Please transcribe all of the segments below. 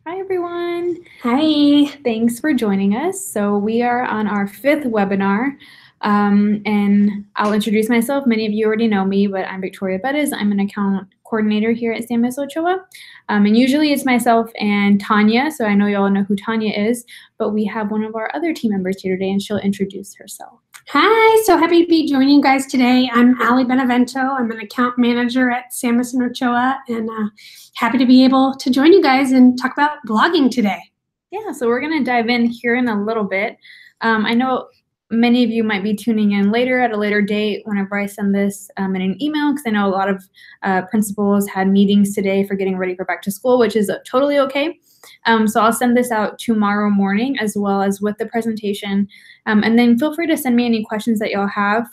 Hi, everyone. Hi. Thanks for joining us. So we are on our 5th webinar, and I'll introduce myself. Many of you already know me, but I'm Victoria Bettis. I'm an account coordinator here at San Luis Ochoa, and usually it's myself and Tanya, so I know you all know who Tanya is, but we have one of our other team members here today, and she'll introduce herself. Hi, so happy to be joining you guys today. I'm Ali Benevento. I'm an account manager at San Luis Ochoa, and happy to be able to join you guys and talk about blogging today. Yeah, so we're going to dive in here in a little bit. I know many of you might be tuning in later at a later date whenever I send this in an email, because I know a lot of principals had meetings today for getting ready for back to school, which is totally okay. So I'll send this out tomorrow morning as well as with the presentation. And then feel free to send me any questions that y'all have.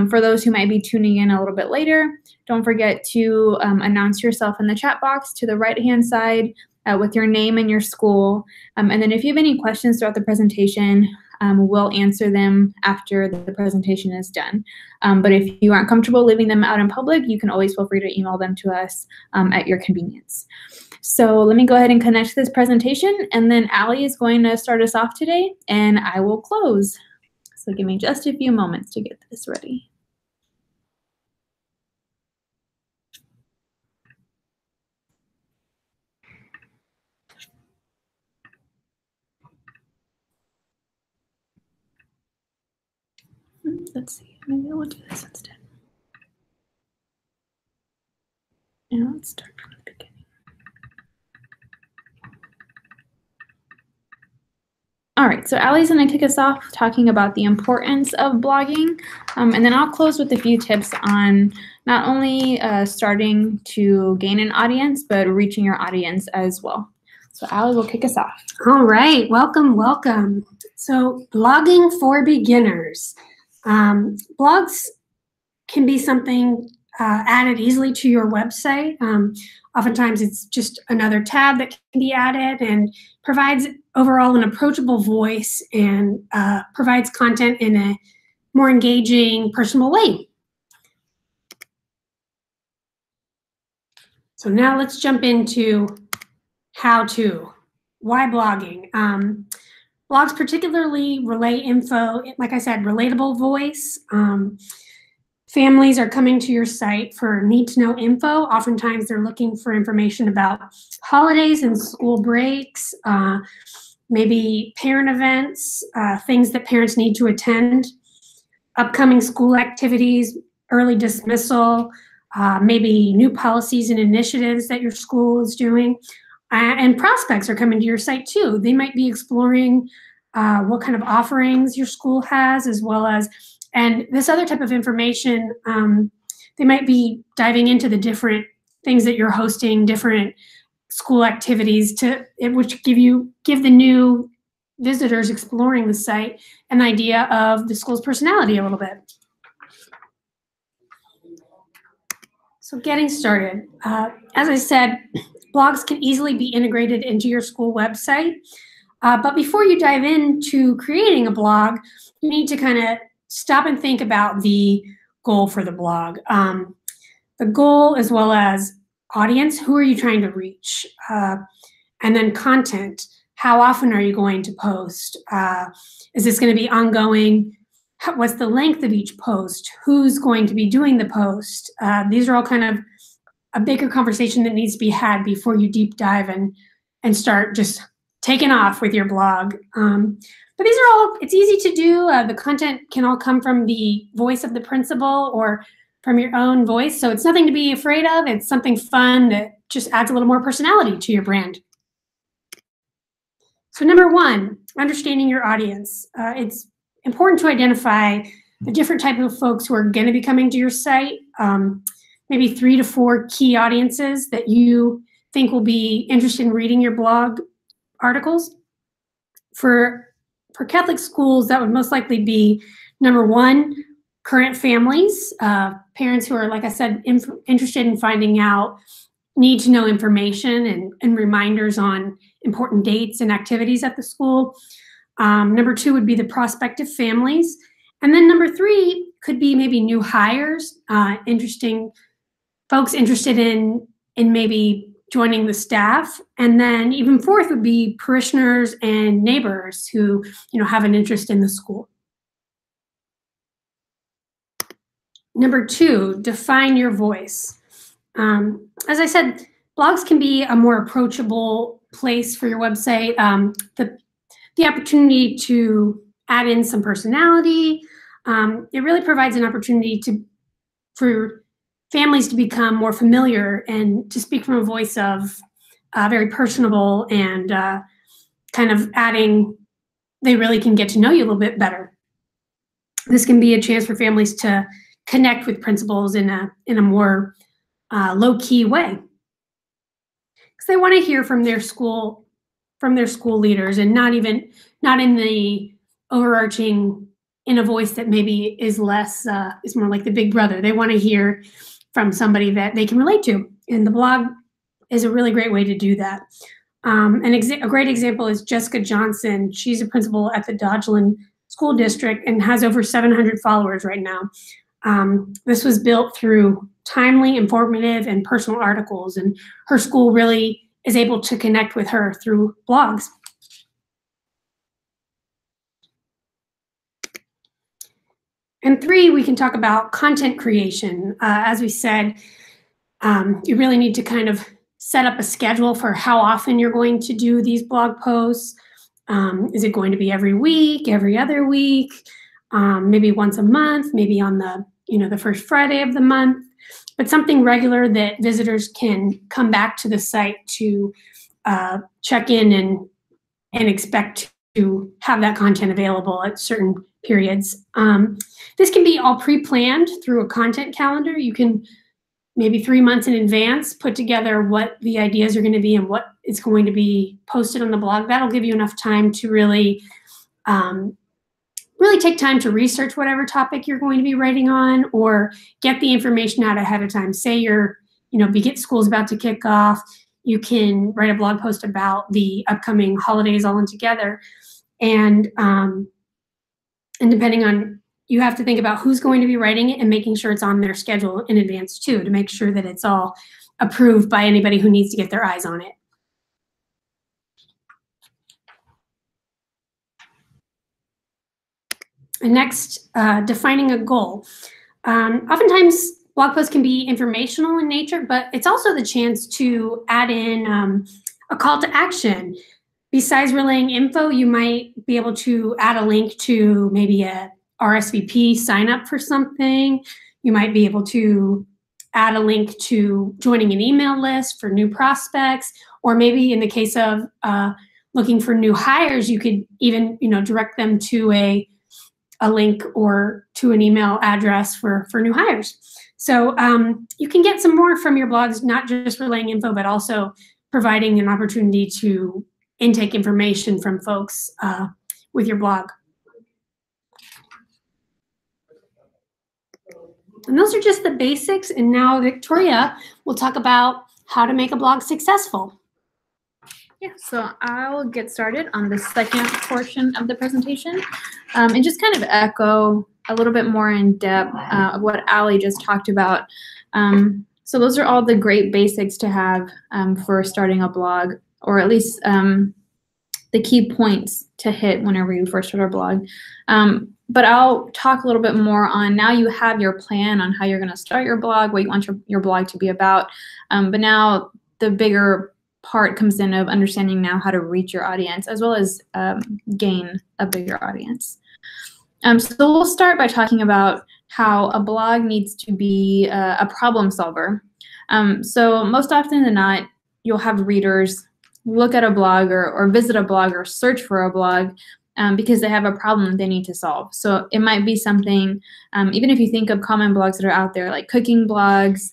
For those who might be tuning in a little bit later, don't forget to announce yourself in the chat box to the right-hand side with your name and your school. And then if you have any questions throughout the presentation, we'll answer them after the presentation is done. But if you aren't comfortable leaving them out in public, you can always feel free to email them to us at your convenience. So let me go ahead and connect this presentation, and then Ali is going to start us off today, and I will close. So give me just a few moments to get this ready. Let's see, maybe we'll do this instead. Yeah, let's start from the beginning. All right, so Ali's going to kick us off talking about the importance of blogging, and then I'll close with a few tips on not only starting to gain an audience, but reaching your audience as well. So Ali will kick us off. All right, welcome, welcome. So blogging for beginners. Blogs can be something added easily to your website. Oftentimes it's just another tab that can be added and provides overall an approachable voice and provides content in a more engaging, personal way. So now let's jump into how to. Why blogging? Blogs particularly relay info, like I said, relatable voice. Families are coming to your site for need-to-know info. Oftentimes they're looking for information about holidays and school breaks, maybe parent events, things that parents need to attend, upcoming school activities, early dismissal, maybe new policies and initiatives that your school is doing. And prospects are coming to your site too. They might be exploring what kind of offerings your school has, as well as, and this other type of information, they might be diving into the different things that you're hosting, different school activities which give the new visitors exploring the site an idea of the school's personality a little bit. So getting started, as I said, blogs can easily be integrated into your school website. But before you dive into creating a blog, you need to kind of stop and think about the goal for the blog. The goal, as well as audience, who are you trying to reach? And then content, how often are you going to post? Is this going to be ongoing? What's the length of each post? Who's going to be doing the post? These are all kind of a bigger conversation that needs to be had before you deep dive and start just taking off with your blog. But these are all, it's easy to do. The content can all come from the voice of the principal or from your own voice. So it's nothing to be afraid of. It's something fun that just adds a little more personality to your brand. So number one, understanding your audience. It's important to identify the different type of folks who are going to be coming to your site. Maybe 3 to 4 key audiences that you think will be interested in reading your blog articles. For Catholic schools, that would most likely be number one, current families, parents who are, like I said, interested in finding out, need to know information and reminders on important dates and activities at the school. Number 2 would be the prospective families. And then number 3 could be maybe new hires, interesting folks interested in maybe joining the staff. And then even fourth would be parishioners and neighbors who, have an interest in the school. Number 2, define your voice. As I said, blogs can be a more approachable place for your website. The opportunity to add in some personality. It really provides an opportunity for families to become more familiar and to speak from a voice of very personable and kind of adding, they really can get to know you a little bit better. This can be a chance for families to connect with principals in a more low-key way, because they want to hear from their school leaders, and not in the overarching, in a voice that maybe is less is more like the big brother. They want to hear from somebody that they can relate to, and the blog is a really great way to do that. A great example is Jessica Johnson. She's a principal at the Dodgeland School District and has over 700 followers right now. This was built through timely, informative, and personal articles, and her school really is able to connect with her through blogs. And 3, we can talk about content creation. As we said, you really need to kind of set up a schedule for how often you're going to do these blog posts. Is it going to be every week, every other week, maybe once a month, maybe on the first Friday of the month, but something regular that visitors can come back to the site to check in and expect to have that content available at certain periods. This can be all pre-planned through a content calendar. You can maybe 3 months in advance put together what the ideas are going to be and what is going to be posted on the blog. That'll give you enough time to really take time to research whatever topic you're going to be writing on, or get the information out ahead of time. Say school's about to kick off, you can write a blog post about the upcoming holidays all in together. And depending on, you have to think about who's going to be writing it and making sure it's on their schedule in advance too, to make sure that it's all approved by anybody who needs to get their eyes on it. And next, defining a goal. Oftentimes, blog posts can be informational in nature, but it's also the chance to add in a call to action. Besides relaying info, you might be able to add a link to maybe a RSVP sign up for something. You might be able to add a link to joining an email list for new prospects, or maybe in the case of looking for new hires, you could even direct them to a link or to an email address for new hires. So you can get some more from your blogs, not just relaying info, but also providing an opportunity to intake information from folks with your blog. And those are just the basics. And now Victoria will talk about how to make a blog successful. Yeah, so I'll get started on the second portion of the presentation and just kind of echo a little bit more in depth of what Allie just talked about. So those are all the great basics to have for starting a blog, or at least the key points to hit whenever you first start a blog. But I'll talk a little bit more on, now you have your plan on how you're going to start your blog, what you want your blog to be about. But now the bigger part comes in of understanding now how to reach your audience, as well as gain a bigger audience. So we'll start by talking about how a blog needs to be a problem solver. So most often than not, you'll have readers look at a blog or visit a blog or search for a blog because they have a problem they need to solve. So it might be something, even if you think of common blogs that are out there, like cooking blogs,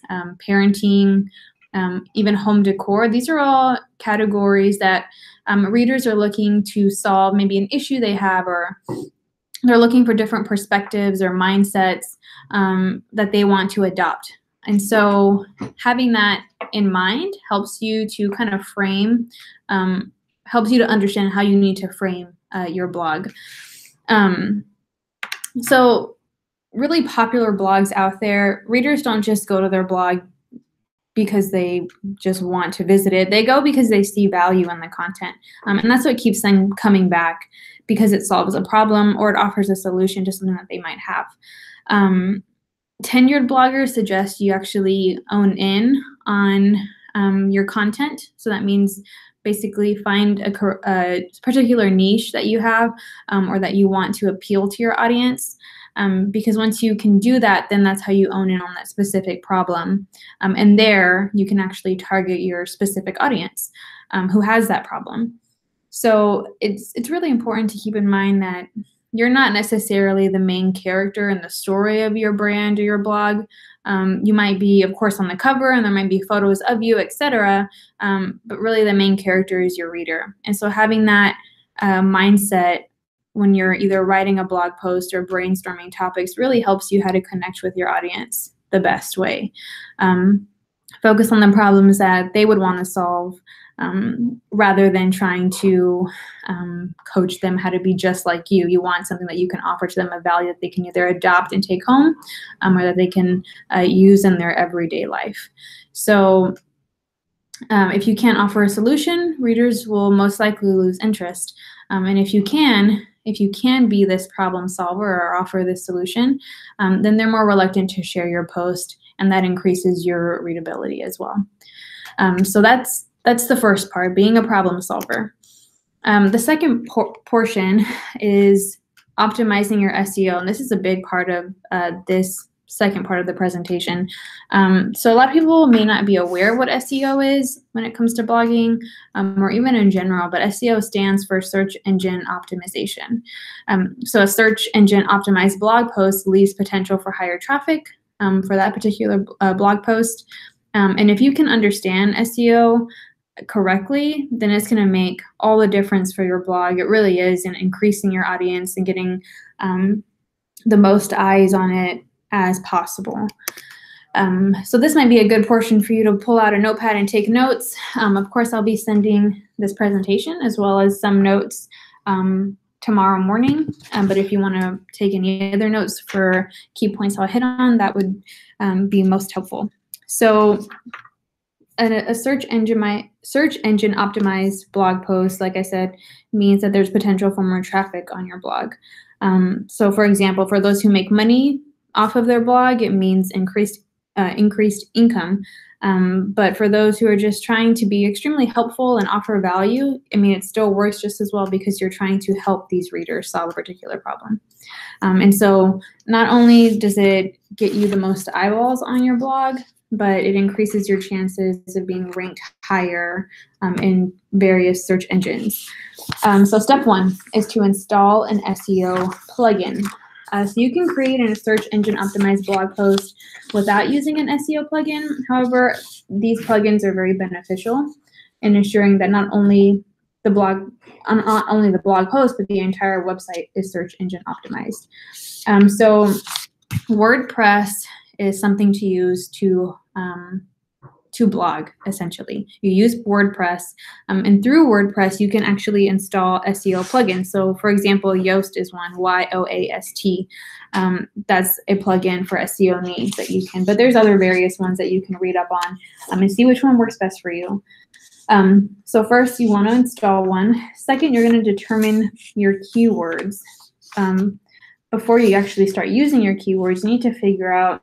parenting, even home decor. These are all categories that readers are looking to solve maybe an issue they have, or they're looking for different perspectives or mindsets that they want to adopt. And so having that in mind helps you to kind of frame, helps you to understand how you need to frame your blog. So really popular blogs out there, readers don't just go to their blog because they just want to visit it. They go because they see value in the content. And that's what keeps them coming back, because it solves a problem or it offers a solution to something that they might have. Tenured bloggers suggest you actually own in on your content. So that means basically find a particular niche that you have or that you want to appeal to your audience. Because once you can do that, then that's how you own in on that specific problem. And there you can actually target your specific audience who has that problem. So it's really important to keep in mind that you're not necessarily the main character in the story of your brand or your blog. You might be, of course, on the cover, and there might be photos of you, etc. But really the main character is your reader. And so having that mindset when you're either writing a blog post or brainstorming topics really helps you how to connect with your audience the best way. Focus on the problems that they would want to solve rather than trying to coach them how to be just like you. You want something that you can offer to them, a value that they can either adopt and take home or that they can use in their everyday life. So if you can't offer a solution, readers will most likely lose interest. And if you can be this problem solver or offer this solution, then they're more reluctant to share your post, and that increases your readability as well. So that's the first part, being a problem solver. The second portion is optimizing your SEO, and this is a big part of this second part of the presentation. So a lot of people may not be aware what SEO is when it comes to blogging or even in general, but SEO stands for search engine optimization. So a search engine optimized blog post leaves potential for higher traffic for that particular blog post. And if you can understand SEO correctly, then it's going to make all the difference for your blog. It really is, in increasing your audience and getting the most eyes on it as possible. So this might be a good portion for you to pull out a notepad and take notes. Of course, I'll be sending this presentation as well as some notes tomorrow morning. But if you want to take any other notes for key points I'll hit on, that would be most helpful. So a search engine optimized blog post, like I said, means that there's potential for more traffic on your blog. So for example, for those who make money off of their blog, it means increased income. But for those who are just trying to be extremely helpful and offer value, I mean, it still works just as well because you're trying to help these readers solve a particular problem. And so not only does it get you the most eyeballs on your blog, but it increases your chances of being ranked higher in various search engines. So step one is to install an SEO plugin. So you can create a search engine optimized blog post without using an SEO plugin. However, these plugins are very beneficial in ensuring that not only the blog post, but the entire website is search engine optimized. So WordPress is something to use to blog, essentially. You use WordPress, and through WordPress, you can actually install SEO plugins. So for example, Yoast is one, Y-O-A-S-T. That's a plugin for SEO needs that you can, but there's other various ones that you can read up on and see which one works best for you. So first, you want to install one. Second, you're going to determine your keywords. Before you actually start using your keywords, you need to figure out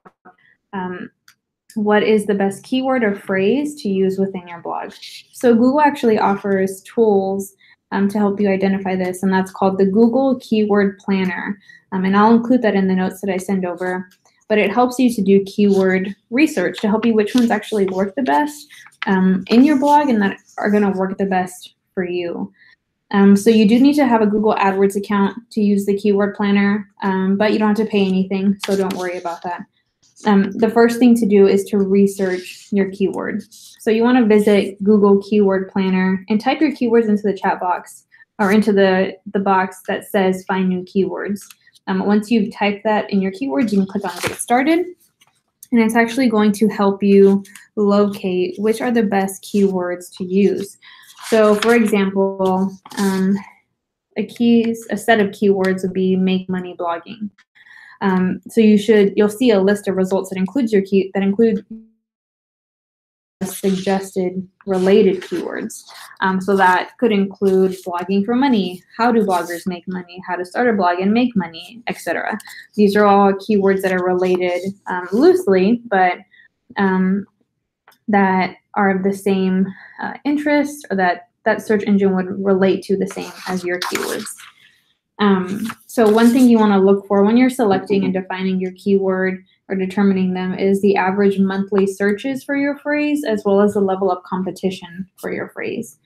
what is the best keyword or phrase to use within your blog. So Google actually offers tools to help you identify this, and that's called the Google Keyword Planner. And I'll include that in the notes that I send over. But it helps you to do keyword research to help you which ones actually work the best in your blog and that are going to work the best for you. So you do need to have a Google AdWords account to use the keyword planner, but you don't have to pay anything, so don't worry about that. The first thing to do is to research your keyword. So you want to visit Google Keyword Planner and type your keywords into the chat box or into the box that says Find New Keywords. Once you've typed that in your keywords, you can click on Get Started, and it's actually going to help you locate which are the best keywords to use. So for example, a set of keywords would be make money blogging. So you'll see a list of results that includes your suggested related keywords. So that could include blogging for money, how do bloggers make money, how to start a blog and make money, etc. These are all keywords that are related loosely, but that are of the same interest, or that search engine would relate to the same as your keywords. So one thing you want to look for when you're selecting and defining your keyword or determining them is the average monthly searches for your phrase, as well as the level of competition for your phrase.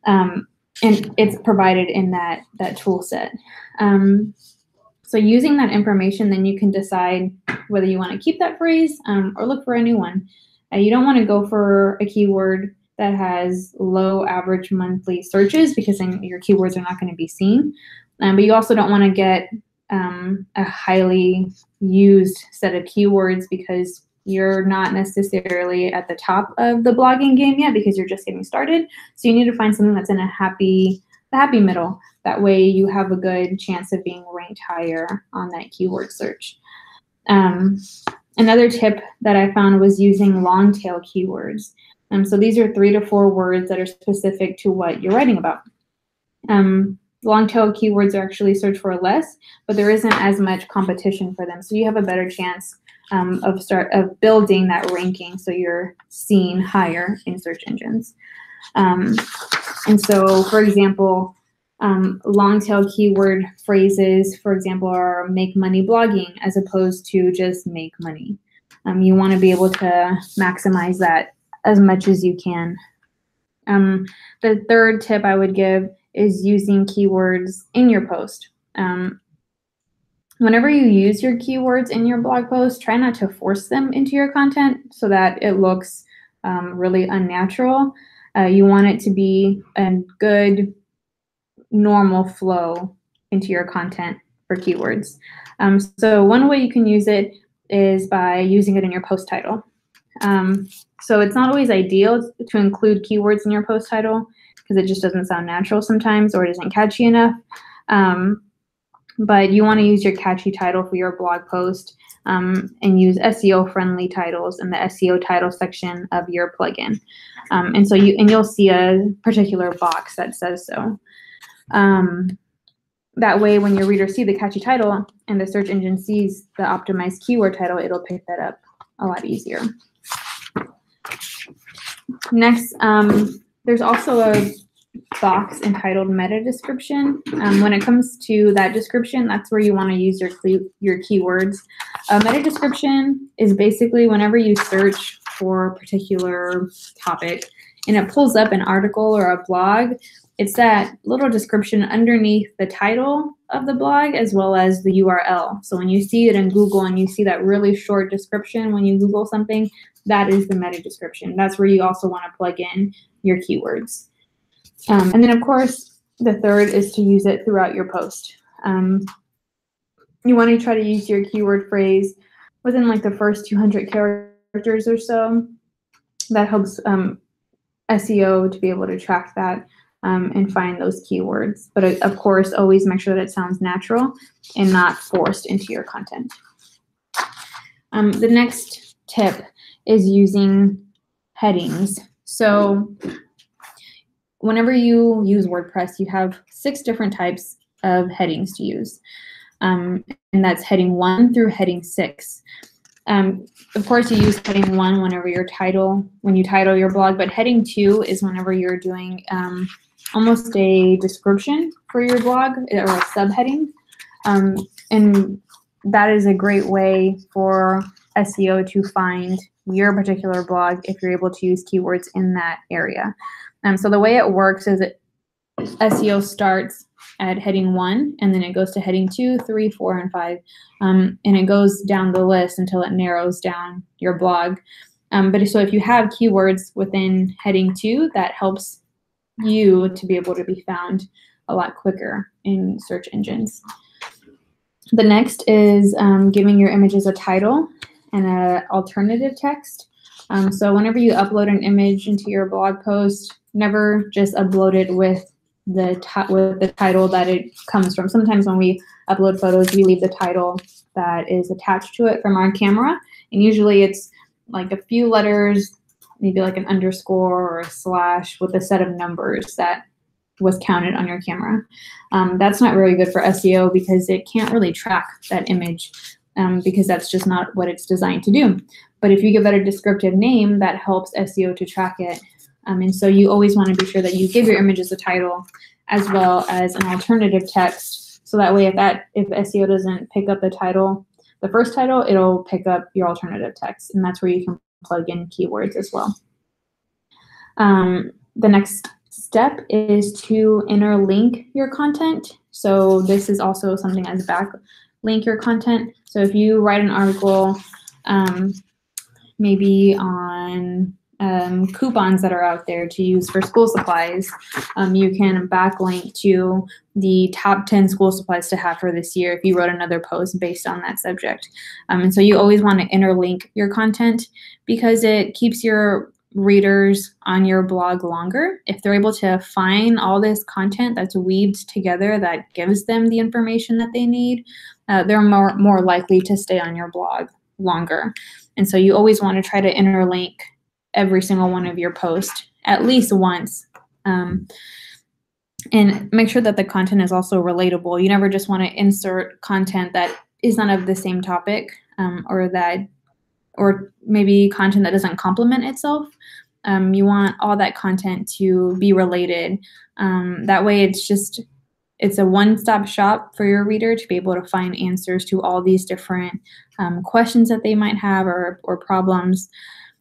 And it's provided in that tool set. So using that information, then you can decide whether you want to keep that phrase or look for a new one. You don't want to go for a keyword that has low average monthly searches, because then your keywords are not going to be seen. But you also don't want to get a highly used set of keywords, because you're not necessarily at the top of the blogging game yet, because you're just getting started. So you need to find something that's in the happy middle. That way you have a good chance of being ranked higher on that keyword search. Another tip that I found was using long tail keywords. So these are 3 to 4 words that are specific to what you're writing about. Long tail keywords are actually searched for less, but there isn't as much competition for them. So you have a better chance of building that ranking, so you're seen higher in search engines. And so, for example, long tail keyword phrases, for example, are make money blogging as opposed to just make money. You want to be able to maximize that as much as you can. The third tip I would give is using keywords in your post. Whenever you use your keywords in your blog post, try not to force them into your content so that it looks really unnatural. You want it to be a good, normal flow into your content for keywords. So one way you can use it is by using it in your post title. So it's not always ideal to include keywords in your post title, because it just doesn't sound natural sometimes, or it isn't catchy enough. But you want to use your catchy title for your blog post, and use SEO-friendly titles in the SEO title section of your plugin. And so you'll see a particular box that says so. That way, when your readers see the catchy title and the search engine sees the optimized keyword title, it'll pick that up a lot easier. Next, there's also a box entitled meta description. When it comes to that description, that's where you want to use your keywords. Meta description is basically whenever you search for a particular topic and it pulls up an article or a blog, it's that little description underneath the title of the blog as well as the URL. So when you see it in Google and you see that really short description when you Google something, that is the meta description. That's where you also want to plug in your keywords. And then, of course, the third is to use it throughout your post. You want to try to use your keyword phrase within like the first 200 characters or so. That helps SEO to be able to track that and find those keywords. But of course, always make sure that it sounds natural and not forced into your content. The next tip is using headings. So whenever you use WordPress, you have 6 different types of headings to use. And that's heading 1 through heading 6. Of course, you use heading 1 whenever when you title your blog, but heading 2 is whenever you're doing almost a description for your blog or a subheading. And that is a great way for SEO to find your particular blog if you're able to use keywords in that area. So the way it works is that SEO starts at heading 1, and then it goes to heading 2, 3, 4, and 5. And it goes down the list until it narrows down your blog. But so if you have keywords within heading 2, that helps you to be able to be found a lot quicker in search engines. The next is giving your images a title and an alternative text. So whenever you upload an image into your blog post, never just upload it with the title that it comes from. Sometimes when we upload photos, we leave the title that is attached to it from our camera, and usually it's like a few letters maybe like an underscore or a slash with a set of numbers that was counted on your camera. That's not very good for SEO because it can't really track that image because that's just not what it's designed to do. But if you give that a descriptive name, that helps SEO to track it. And so you always want to be sure that you give your images a title as well as an alternative text. So that way if SEO doesn't pick up the title, the first title, it'll pick up your alternative text. And that's where you can plug in keywords as well. The next step is to interlink your content. So this is also something as backlink your content. So if you write an article, maybe on coupons that are out there to use for school supplies, you can backlink to the top 10 school supplies to have for this year if you wrote another post based on that subject. And so you always want to interlink your content because it keeps your readers on your blog longer. If they're able to find all this content that's weaved together that gives them the information that they need, they're more likely to stay on your blog longer. And so you always want to try to interlink every single one of your posts at least once. And make sure that the content is also relatable. You never just want to insert content that is not of the same topic or maybe content that doesn't complement itself. You want all that content to be related. That way it's a one-stop shop for your reader to be able to find answers to all these different questions that they might have or problems.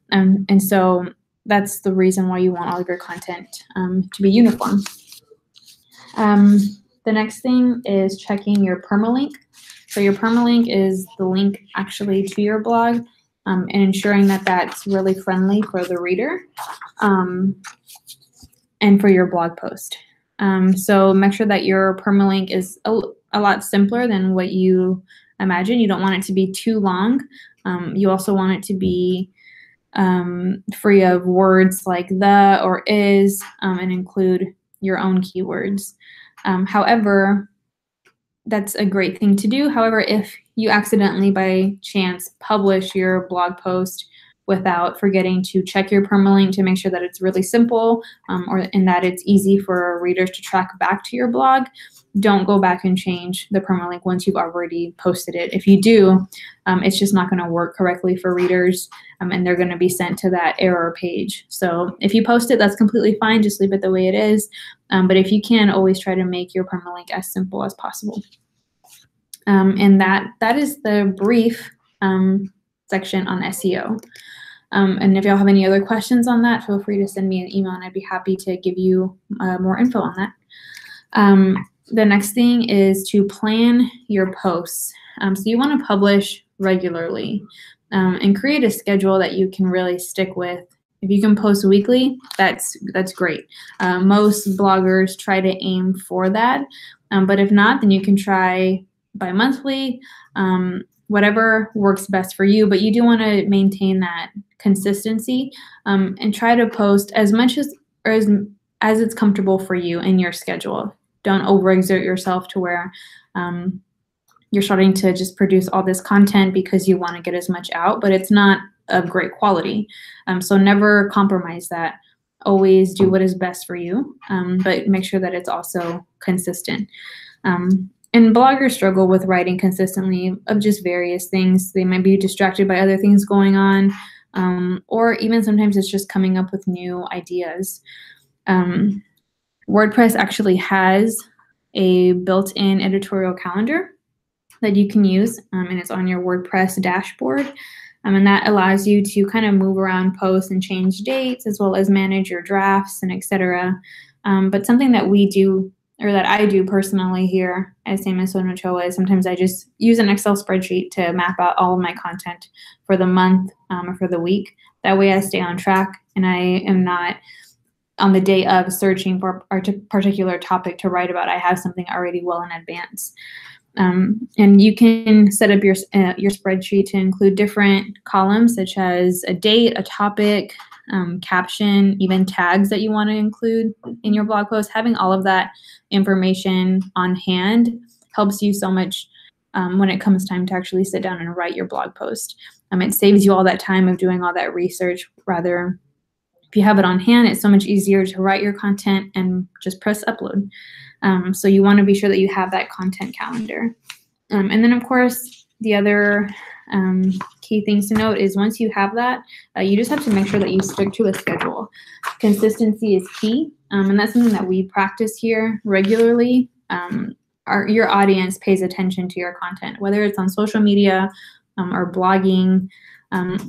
And so that's the reason why you want all of your content to be uniform. The next thing is checking your permalink. So your permalink is the link actually to your blog, and ensuring that that's really friendly for the reader and for your blog post. So make sure that your permalink is a lot simpler than what you imagine. You don't want it to be too long. You also want it to be free of words like the or is, and include your own keywords. However, that's a great thing to do. However, if you accidentally by chance publish your blog post without forgetting to check your permalink to make sure that it's really simple and that it's easy for readers to track back to your blog, don't go back and change the permalink once you've already posted it. If you do, it's just not going to work correctly for readers, and they're going to be sent to that error page. So if you post it, that's completely fine. Just leave it the way it is. But if you can, always try to make your permalink as simple as possible. And that is the brief section on SEO. And if y'all have any other questions on that, feel free to send me an email and I'd be happy to give you more info on that. The next thing is to plan your posts. So you want to publish regularly and create a schedule that you can really stick with. If you can post weekly, that's great. Most bloggers try to aim for that, but if not, then you can try bi-monthly, whatever works best for you. But you do want to maintain that consistency and try to post as much as it's comfortable for you in your schedule. Don't overexert yourself to where you're starting to just produce all this content because you want to get as much out, but it's not of great quality. So never compromise that. Always do what is best for you, but make sure that it's also consistent. And bloggers struggle with writing consistently of just various things. They might be distracted by other things going on, or even sometimes it's just coming up with new ideas. WordPress actually has a built-in editorial calendar that you can use, and it's on your WordPress dashboard. And that allows you to kind of move around posts and change dates as well as manage your drafts and etc. But something that we do, or that I do personally here at San Minnesota Ochoa, is sometimes I just use an Excel spreadsheet to map out all of my content for the month or for the week. That way I stay on track and I am not on the day of searching for a particular topic to write about. I have something already well in advance. And you can set up your spreadsheet to include different columns such as a date, a topic, caption, even tags that you want to include in your blog post. Having all of that information on hand helps you so much when it comes time to actually sit down and write your blog post. It saves you all that time of doing all that research rather If you have it on hand, it's so much easier to write your content and just press upload. So you want to be sure that you have that content calendar. And then, of course, the other key things to note is once you have that, you just have to make sure that you stick to a schedule. Consistency is key, and that's something that we practice here regularly. Your audience pays attention to your content, whether it's on social media or blogging,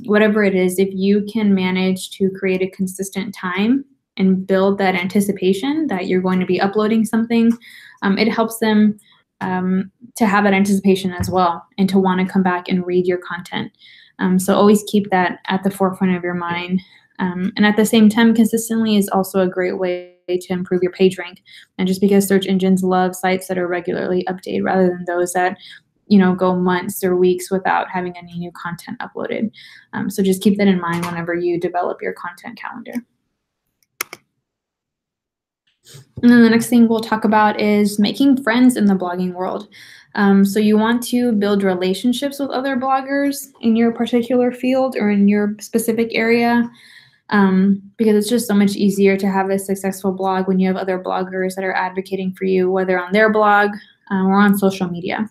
whatever it is. If you can manage to create a consistent time and build that anticipation that you're going to be uploading something, it helps them to have that anticipation as well and to want to come back and read your content. So always keep that at the forefront of your mind. And at the same time, consistently is also a great way to improve your page rank. And just because search engines love sites that are regularly updated rather than those that go months or weeks without having any new content uploaded. So just keep that in mind whenever you develop your content calendar. And then the next thing we'll talk about is making friends in the blogging world. So you want to build relationships with other bloggers in your particular field or in your specific area, because it's just so much easier to have a successful blog when you have other bloggers that are advocating for you, whether on their blog or on social media.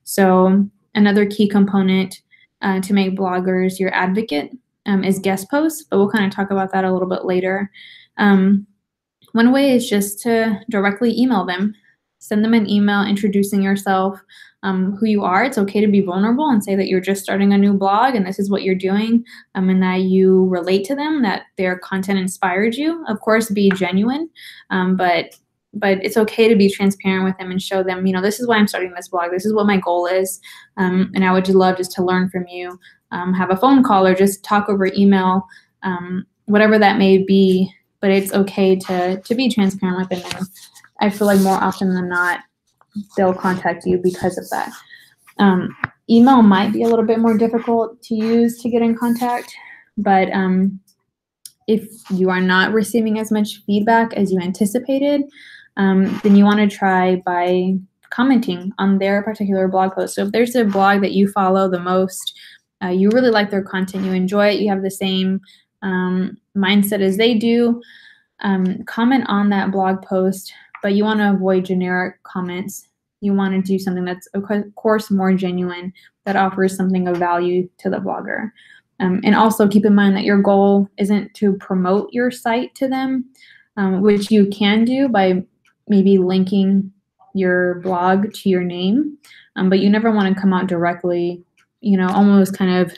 So another key component to make bloggers your advocate is guest posts, but we'll kind of talk about that a little bit later. One way is just to directly email them. Send them an email introducing yourself, who you are. It's okay to be vulnerable and say that you're just starting a new blog and this is what you're doing, and that you relate to them, that their content inspired you. Of course, be genuine, but it's okay to be transparent with them and show them, this is why I'm starting this blog. This is what my goal is, and I would just love just to learn from you. Have a phone call or just talk over email, whatever that may be. But it's okay to be transparent with them. And I feel like more often than not, they'll contact you because of that. Email might be a little bit more difficult to use to get in contact, but if you are not receiving as much feedback as you anticipated, then you want to try by commenting on their particular blog post. So if there's a blog that you follow the most, you really like their content, you enjoy it, you have the same mindset as they do, comment on that blog post, but you want to avoid generic comments. You want to do something that's, of course, more genuine, that offers something of value to the blogger. And also keep in mind that your goal isn't to promote your site to them, which you can do by maybe linking your blog to your name, but you never want to come out directly, almost kind of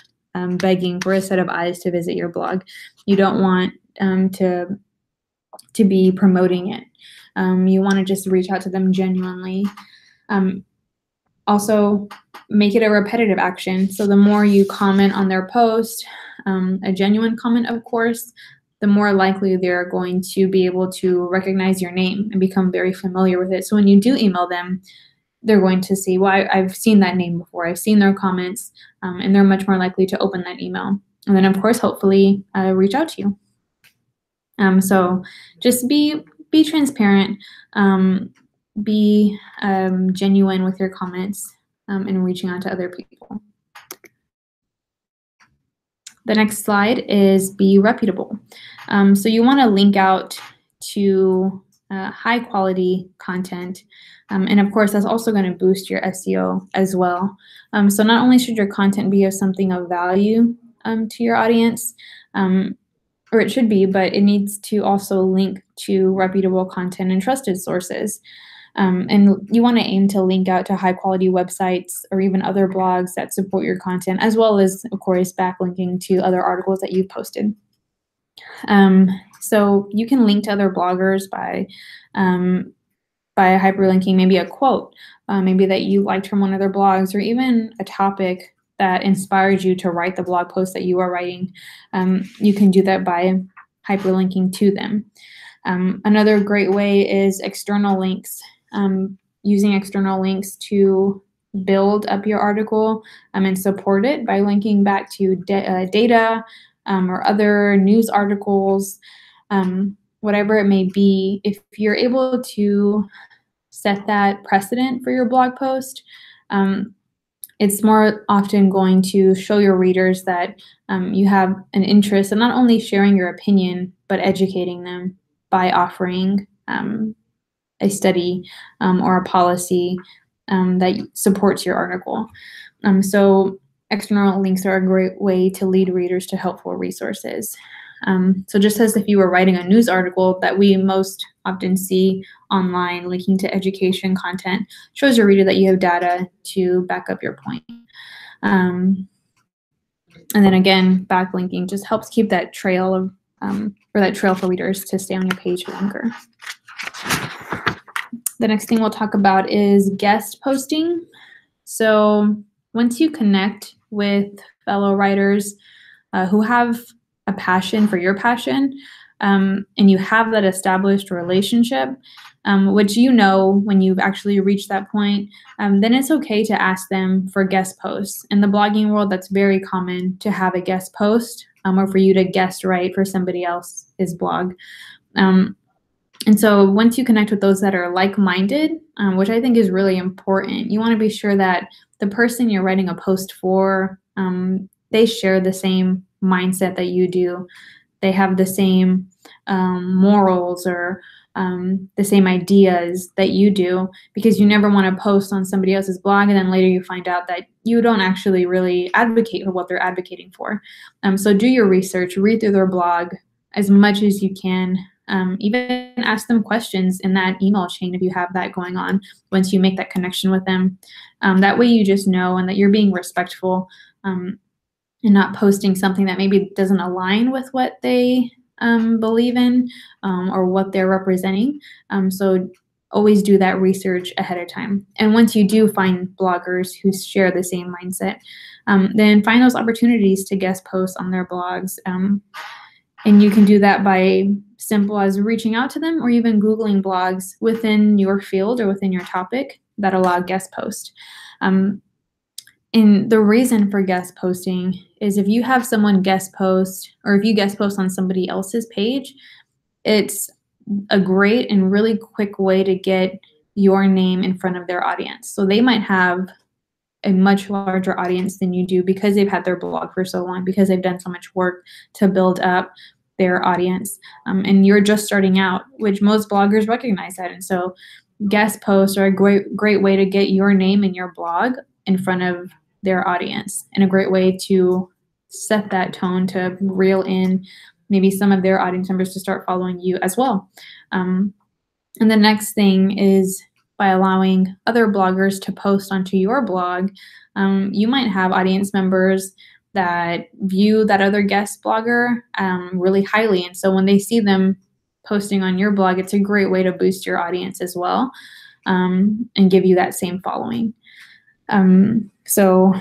begging for a set of eyes to visit your blog. You don't want to be promoting it. You want to just reach out to them genuinely. Also, make it a repetitive action. So the more you comment on their post, a genuine comment, of course, the more likely they're going to be able to recognize your name and become very familiar with it. So when you do email them, they're going to see, well, I've seen that name before. I've seen their comments, and they're much more likely to open that email. And then, of course, hopefully reach out to you. So just be transparent, be genuine with your comments, and reaching out to other people. The next slide is be reputable. So you want to link out to high quality content. And of course, that's also going to boost your SEO as well. So not only should your content be of something of value to your audience, or it should be, but it needs to also link to reputable content and trusted sources. And you want to aim to link out to high quality websites or even other blogs that support your content, as well as, of course, backlinking to other articles that you've posted. So you can link to other bloggers by hyperlinking maybe a quote, maybe that you liked from one of their blogs, or even a topic that inspired you to write the blog post that you are writing. You can do that by hyperlinking to them. Another great way is external links. Using external links to build up your article and support it by linking back to data or other news articles, whatever it may be. If you're able to set that precedent for your blog post, it's more often going to show your readers that you have an interest in not only sharing your opinion, but educating them by offering a study or a policy that supports your article. So external links are a great way to lead readers to helpful resources. So just as if you were writing a news article that we most often see online linking to education content, shows your reader that you have data to back up your point. And then again, backlinking just helps keep that trail of or that trail for readers to stay on your page longer. The next thing we'll talk about is guest posting. So once you connect with fellow writers who have a passion for your passion, and you have that established relationship, which you know when you've actually reached that point, then it's okay to ask them for guest posts. In the blogging world, that's very common to have a guest post or for you to guest write for somebody else's blog. And so once you connect with those that are like-minded, which I think is really important, you want to be sure that the person you're writing a post for, they share the same mindset that you do. They have the same morals or the same ideas that you do, because you never want to post on somebody else's blog and then later you find out that you don't actually really advocate for what they're advocating for. So do your research, read through their blog as much as you can. Even ask them questions in that email chain if you have that going on once you make that connection with them. That way you just know and that you're being respectful and not posting something that maybe doesn't align with what they believe in or what they're representing. So always do that research ahead of time. And once you do find bloggers who share the same mindset, then find those opportunities to guest post on their blogs. And you can do that by simple as reaching out to them or even Googling blogs within your field or within your topic that allow guest post. And the reason for guest posting is if you have someone guest post or if you guest post on somebody else's page, it's a great and really quick way to get your name in front of their audience. So they might have a much larger audience than you do because they've had their blog for so long, because they've done so much work to build up their audience. And you're just starting out, which most bloggers recognize that. And so guest posts are a great way to get your name and your blog in front of their audience, and a great way to set that tone to reel in maybe some of their audience members to start following you as well. And the next thing is by allowing other bloggers to post onto your blog. You might have audience members that view that other guest blogger really highly. And so when they see them posting on your blog, it's a great way to boost your audience as well and give you that same following. So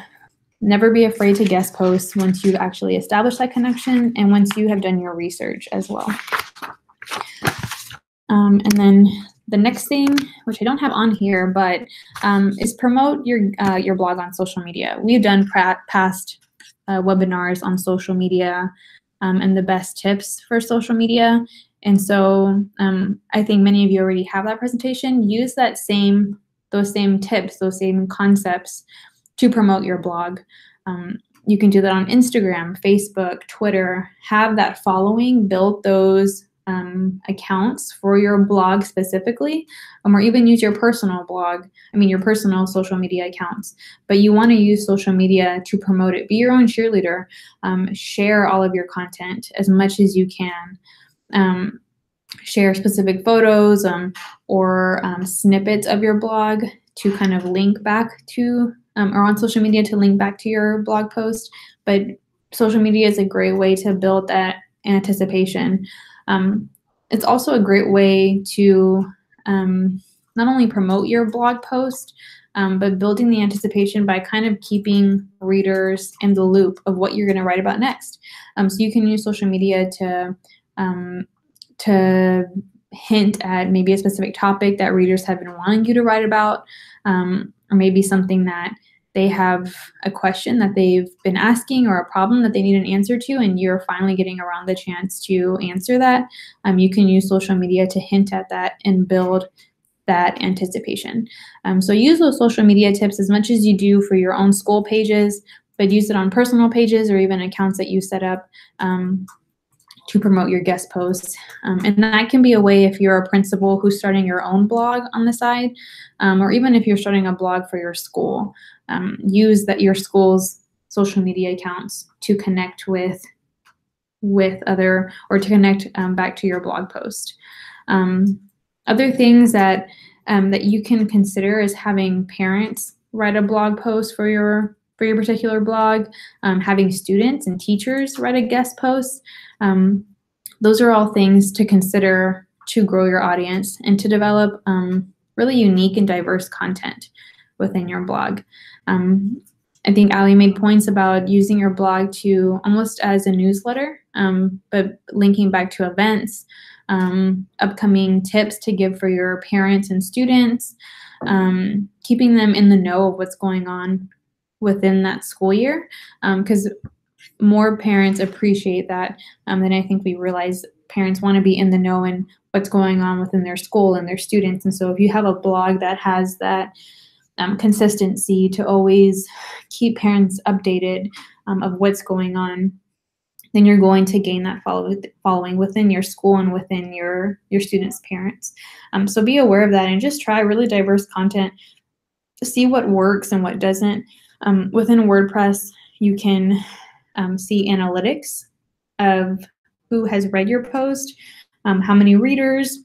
never be afraid to guest post once you've actually established that connection and once you have done your research as well. And then the next thing, which I don't have on here, but is promote your blog on social media. We've done past webinars on social media and the best tips for social media. And so I think many of you already have that presentation. Use those same tips, those same concepts to promote your blog. You can do that on Instagram, Facebook, Twitter. Have that following, build those accounts for your blog specifically, or even use your personal your personal social media accounts. But you want to use social media to promote it. Be your own cheerleader. Share all of your content as much as you can. Share specific photos or snippets of your blog to kind of link back to, or on social media to link back to your blog post. But social media is a great way to build that anticipation. It's also a great way to not only promote your blog post, but building the anticipation by kind of keeping readers in the loop of what you're going to write about next. So you can use social media to hint at maybe a specific topic that readers have been wanting you to write about, or maybe something that they have a question that they've been asking or a problem that they need an answer to, and you're finally getting around the chance to answer that. You can use social media to hint at that and build that anticipation. So use those social media tips as much as you do for your own school pages, but use it on personal pages or even accounts that you set up to promote your guest posts. And that can be a way if you're a principal who's starting your own blog on the side, or even if you're starting a blog for your school, use your school's social media accounts to connect with other, or to connect back to your blog post. Other things that you can consider is having parents write a blog post for your particular blog, having students and teachers write a guest post. Those are all things to consider to grow your audience and to develop really unique and diverse content within your blog. I think Ali made points about using your blog to almost as a newsletter, but linking back to events, upcoming tips to give for your parents and students, keeping them in the know of what's going on within that school year, because more parents appreciate that than I think we realize. Parents want to be in the know and what's going on within their school and their students. And so if you have a blog that has that consistency to always keep parents updated of what's going on, then you're going to gain that following within your school and within your students' parents. So be aware of that and just try really diverse content to see what works and what doesn't. Within WordPress, you can see analytics of who has read your post, how many readers,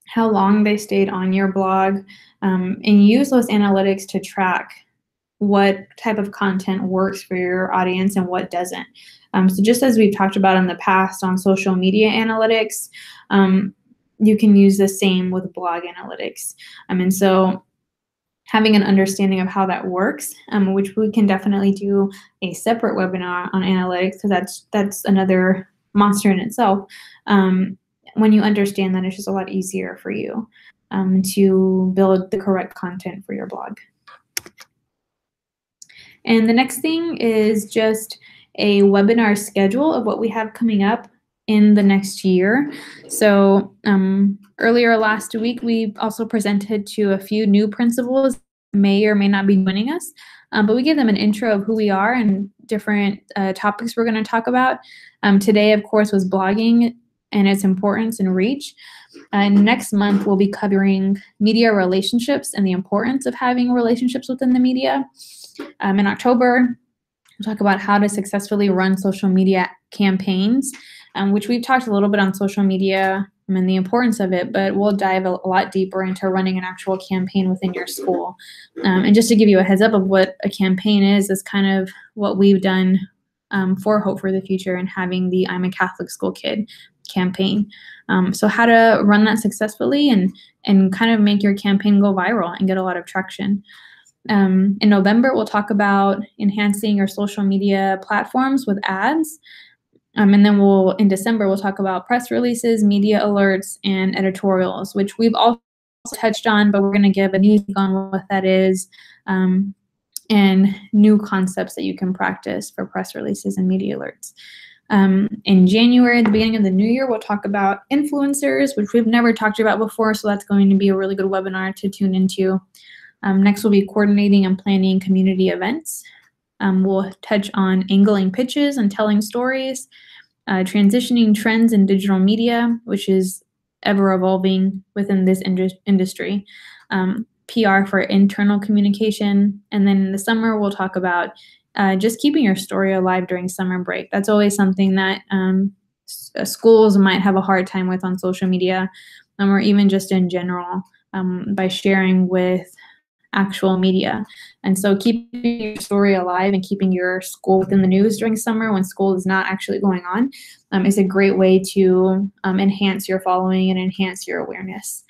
how long they stayed on your blog, and use those analytics to track what type of content works for your audience and what doesn't. So just as we've talked about in the past on social media analytics, you can use the same with blog analytics. And so having an understanding of how that works, which we can definitely do a separate webinar on analytics, because that's another monster in itself. When you understand that, it's just a lot easier for you to build the correct content for your blog. And the next thing is just a webinar schedule of what we have coming up in the next year. So earlier last week, we also presented to a few new principals who may or may not be joining us, but we gave them an intro of who we are and different topics we're going to talk about. Today, of course, was blogging and its importance and reach. Next month, we'll be covering media relationships and the importance of having relationships within the media. In October, we'll talk about how to successfully run social media campaigns, which we've talked a little bit on social media and the importance of it, but we'll dive a lot deeper into running an actual campaign within your school. And just to give you a heads up of what a campaign is kind of what we've done for Hope for the Future and having the I'm a Catholic School Kid campaign. So how to run that successfully and kind of make your campaign go viral and get a lot of traction. In November, we'll talk about enhancing your social media platforms with ads. And then in December, we'll talk about press releases, media alerts, and editorials, which we've also touched on, but we're going to give a new take on what that is, and new concepts that you can practice for press releases and media alerts. In January, at the beginning of the new year, we'll talk about influencers, which we've never talked about before, so that's going to be a really good webinar to tune into. Next will be coordinating and planning community events. We'll touch on angling pitches and telling stories, transitioning trends in digital media, which is ever evolving within this industry, PR for internal communication. And then in the summer, we'll talk about just keeping your story alive during summer break. That's always something that schools might have a hard time with on social media, or even just in general, by sharing with actual media. And so keeping your story alive and keeping your school within the news during summer when school is not actually going on is a great way to enhance your following and enhance your awareness.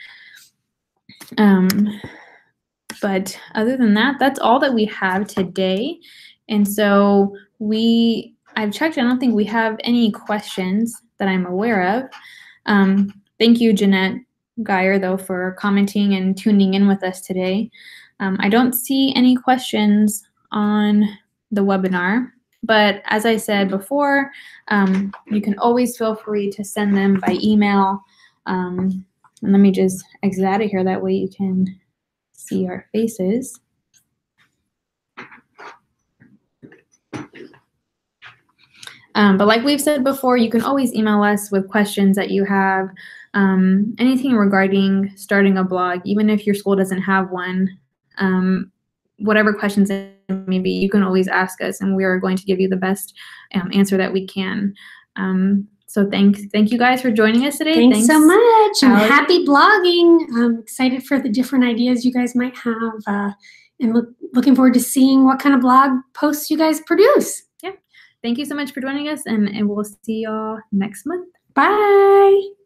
But other than that, that's all that we have today. And so I've checked, I don't think we have any questions that I'm aware of. Thank you, Jeanette Geyer, though, for commenting and tuning in with us today. I don't see any questions on the webinar, but as I said before, you can always feel free to send them by email. And let me just exit out of here, that way you can see our faces. But like we've said before, you can always email us with questions that you have, anything regarding starting a blog, even if your school doesn't have one. Whatever questions it may be, you can always ask us, and we are going to give you the best answer that we can. So thank you guys for joining us today. Thanks so much, and Alex. happy blogging. I'm excited for the different ideas you guys might have, and looking forward to seeing what kind of blog posts you guys produce. Yeah. Thank you so much for joining us, and we'll see y'all next month. Bye.